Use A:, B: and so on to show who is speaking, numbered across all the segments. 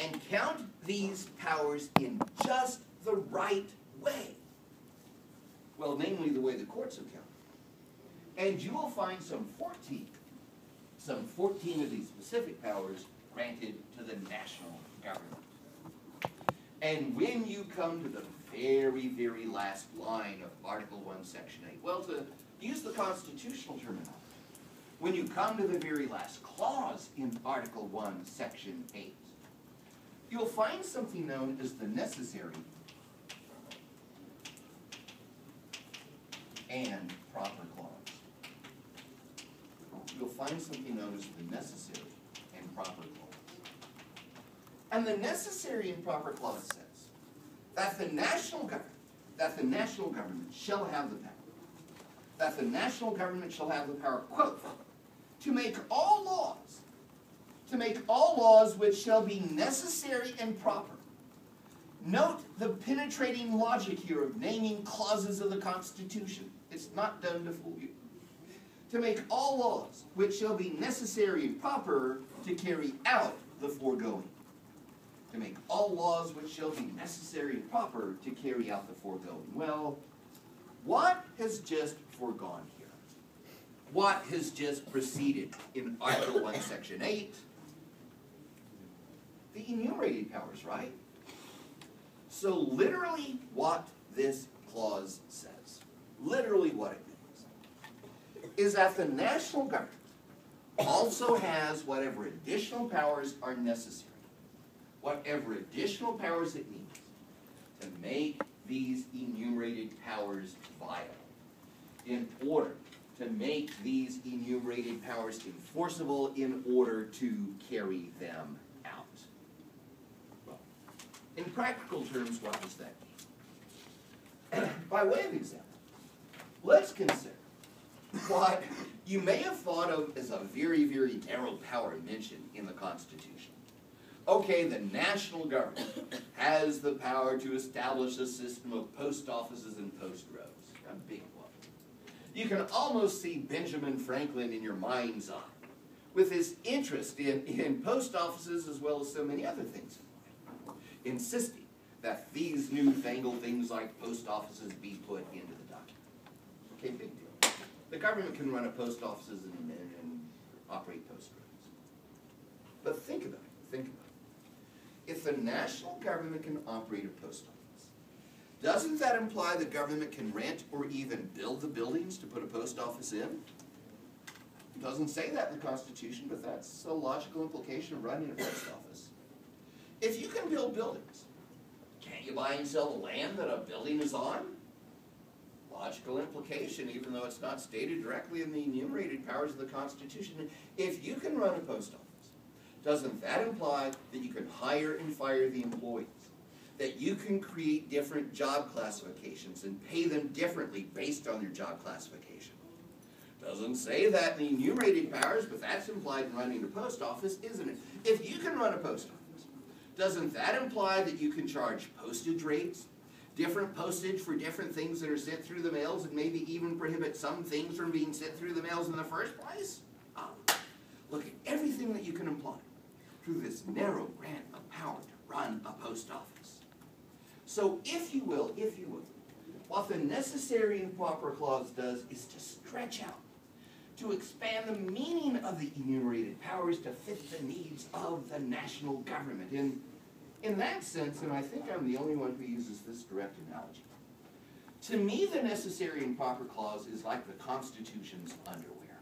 A: and count these powers in just the right way. Well, namely the way the courts have counted. And you will find some 14 of these specific powers granted to the national government. And when you come to the very, very last line of Article 1, Section 8, well, to use the constitutional terminology, when you come to the very last clause in Article 1, Section 8, you'll find something known as the necessary and proper clause. You'll find something known as the necessary and proper clause. And the necessary and proper clause says that the national government shall have the power. That the national government shall have the power, quote, to make all laws which shall be necessary and proper. Note the penetrating logic here of naming clauses of the Constitution. It's not done to fool you. To make all laws which shall be necessary and proper to carry out the foregoing. To make all laws which shall be necessary and proper to carry out the foregoing. Well, what has just foregone here? What has just proceeded in Article 1, Section 8? The enumerated powers, right? So literally what this clause says, literally what it means, is that the national government also has whatever additional powers are necessary, whatever additional powers it needs to make these enumerated powers viable, in order to make these enumerated powers enforceable, in order to carry them out. Well, in practical terms, what does that mean? By way of example, let's consider what you may have thought of as a very, very narrow power mentioned in the Constitution. Okay, the national government has the power to establish a system of post offices and post roads. A big one. You can almost see Benjamin Franklin in your mind's eye, with his interest in post offices as well as so many other things, insisting that these newfangled things like post offices be put into the document. Okay, big deal. The government can run a post offices and operate post roads. But think about it, think about it. If the national government can operate a post office, doesn't that imply the government can rent or even build the buildings to put a post office in? It doesn't say that in the Constitution, but that's a logical implication of running a post office. If you can build buildings, can't you buy and sell the land that a building is on? Logical implication, even though it's not stated directly in the enumerated powers of the Constitution. If you can run a post office, doesn't that imply that you can hire and fire the employees? That you can create different job classifications and pay them differently based on their job classification? Doesn't say that in the enumerated powers, but that's implied in running a post office, isn't it? If you can run a post office, doesn't that imply that you can charge postage rates? Different postage for different things that are sent through the mails, and maybe even prohibit some things from being sent through the mails in the first place? Look at everything that you can imply through this narrow grant of power to run a post office. So if you will, what the necessary and proper clause does is to stretch out, to expand the meaning of the enumerated powers to fit the needs of the national government. In that sense, and I think I'm the only one who uses this direct analogy, to me the necessary and proper clause is like the Constitution's underwear.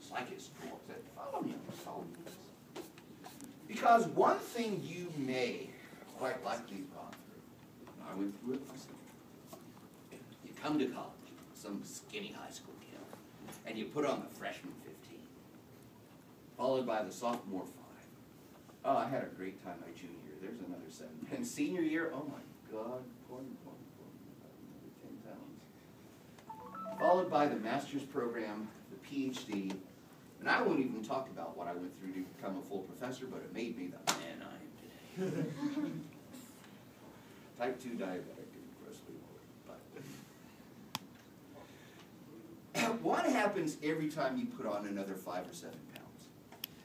A: It's like its drawers. Follow me. Because one thing you may quite likely have gone through, and I went through it myself, you come to college, some skinny high school kid, and you put on the freshman 15, followed by the sophomore 5. Oh, I had a great time my junior year. There's another 7. And senior year, oh my God, another 10 pounds. Followed by the master's program, the PhD, and I won't even talk about what I went through to become a full professor, but it made me the man I am today. Type 2 diabetic and grossly morbid. What happens every time you put on another 5 or 7 pounds?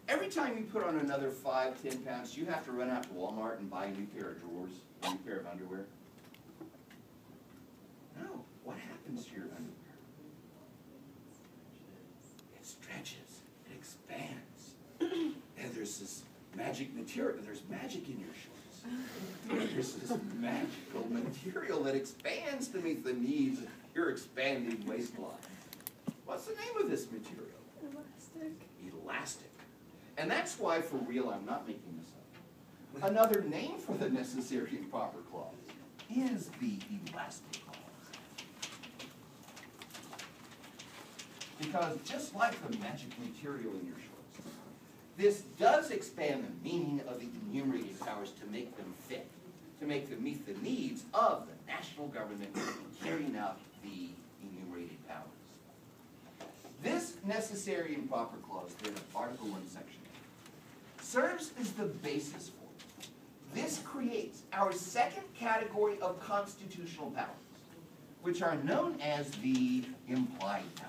A: Every time you put on another 5, 10 pounds, you have to run out to Walmart and buy a new pair of drawers, a new pair of underwear? No. What happens to your underwear? It stretches. It expands. And there's this magic material. There's magic in your shorts. There's this magical material that expands to meet the needs of your expanding waistline. What's the name of this material?
B: Elastic.
A: Elastic. And that's why, for real, I'm not making this up. Another name for the necessary and proper clause is the elastic clause. Because just like the magic material in your shorts, this does expand the meaning of the enumerated powers to make them fit, to make them meet the needs of the national government carrying out the enumerated powers. This necessary and proper clause, then, of Article 1, Section 8, serves as the basis for it. This creates our second category of constitutional powers, which are known as the implied powers.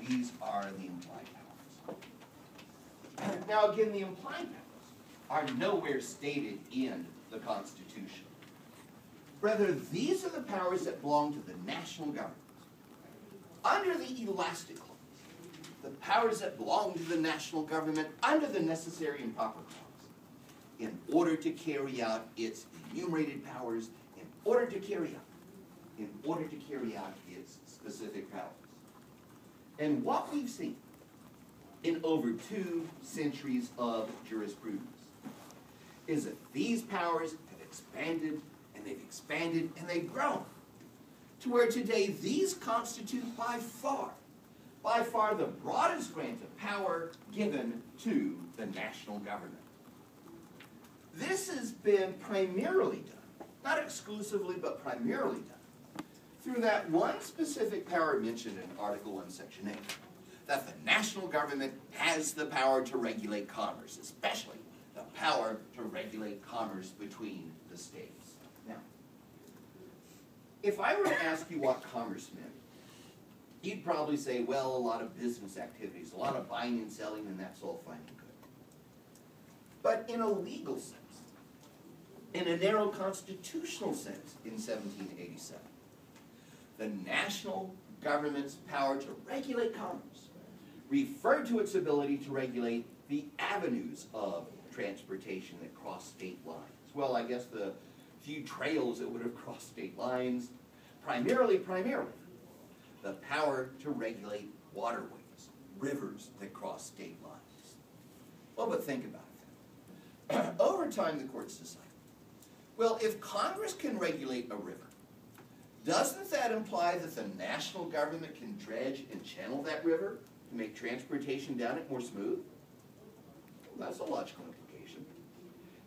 A: These are the implied powers. Now again, the implied powers are nowhere stated in the Constitution. Rather, these are the powers that belong to the national government. Under the elastic clause, the powers that belong to the national government under the necessary and proper clause, in order to carry out its enumerated powers, in order to carry out its specific powers. And what we've seen in over 2 centuries of jurisprudence is that these powers have expanded, and they've grown, to where today these constitute by far the broadest grant of power given to the national government. This has been primarily done, not exclusively, but primarily done, through that one specific power mentioned in Article 1, Section 8, that the national government has the power to regulate commerce, especially the power to regulate commerce between the states. Now, if I were to ask you what commerce meant, you'd probably say, well, a lot of business activities, a lot of buying and selling, and that's all fine and good. But in a legal sense, in a narrow constitutional sense in 1787, the national government's power to regulate commerce referred to its ability to regulate the avenues of transportation that cross state lines. Well, I guess the few trails that would have crossed state lines, primarily, the power to regulate waterways, rivers that cross state lines. Well, but think about it then. Over time, the courts decided, well, if Congress can regulate a river, doesn't that imply that the national government can dredge and channel that river to make transportation down it more smooth? Well, that's a logical implication.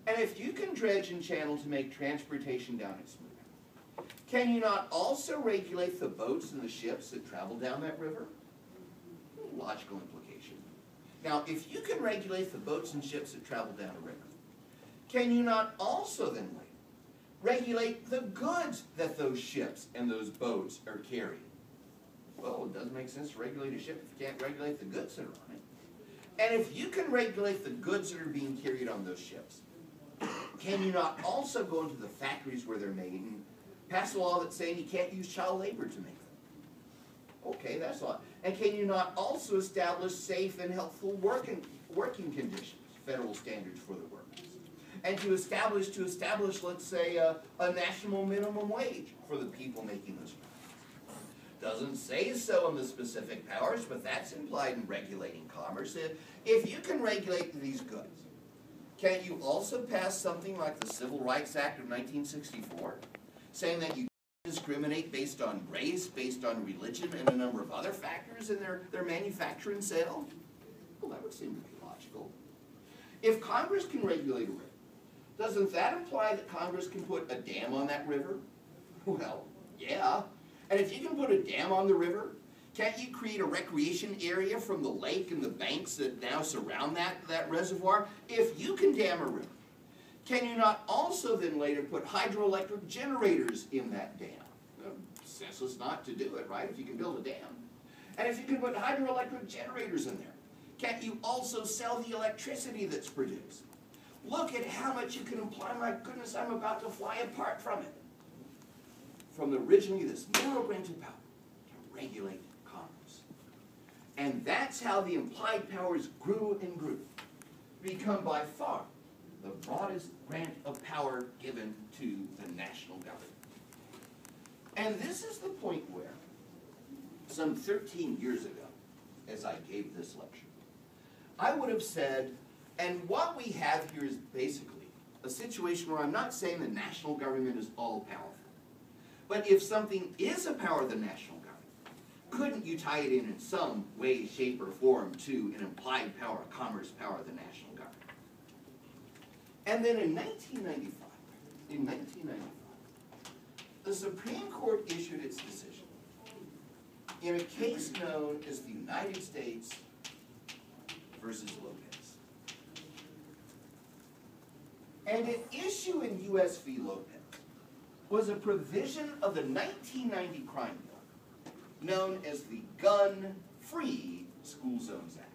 A: And if you can dredge and channel to make transportation down it smoother, can you not also regulate the boats and the ships that travel down that river? Logical implication. Now, if you can regulate the boats and ships that travel down a river, can you not also then regulate the goods that those ships and those boats are carrying? Well, it doesn't make sense to regulate a ship if you can't regulate the goods that are on it. And if you can regulate the goods that are being carried on those ships, can you not also go into the factories where they're made and pass a law that's saying you can't use child labor to make them? Okay, that's a lot. And can you not also establish safe and healthful working conditions, federal standards for the workers? And to establish, let's say, a national minimum wage for the people making those products. Doesn't say so in the specific powers, but that's implied in regulating commerce. If you can regulate these goods, can't you also pass something like the Civil Rights Act of 1964, saying that you discriminate based on race, based on religion, and a number of other factors in their manufacture and sale? Well, that would seem to be logical. If Congress can regulate a river, doesn't that imply that Congress can put a dam on that river? Well, yeah. And if you can put a dam on the river, can't you create a recreation area from the lake and the banks that now surround that reservoir? If you can dam a river, can you not also then later put hydroelectric generators in that dam? Well, senseless not to do it, right, if you can build a dam. And if you can put hydroelectric generators in there, can't you also sell the electricity that's produced? Look at how much you can imply. My goodness, I'm about to fly apart from it. From originally this narrow branch of power to regulate commerce. And that's how the implied powers grew and grew, to become by far the broadest grant of power given to the national government. And this is the point where, some 13 years ago, as I gave this lecture, I would have said, and what we have here is basically a situation where I'm not saying the national government is all powerful, but if something is a power of the national government, couldn't you tie it in some way, shape, or form to an implied power, a commerce power of the national government? And then in 1995, the Supreme Court issued its decision in a case known as the United States versus Lopez. And an issue in U.S. v. Lopez was a provision of the 1990 crime bill known as the Gun-Free School Zones Act.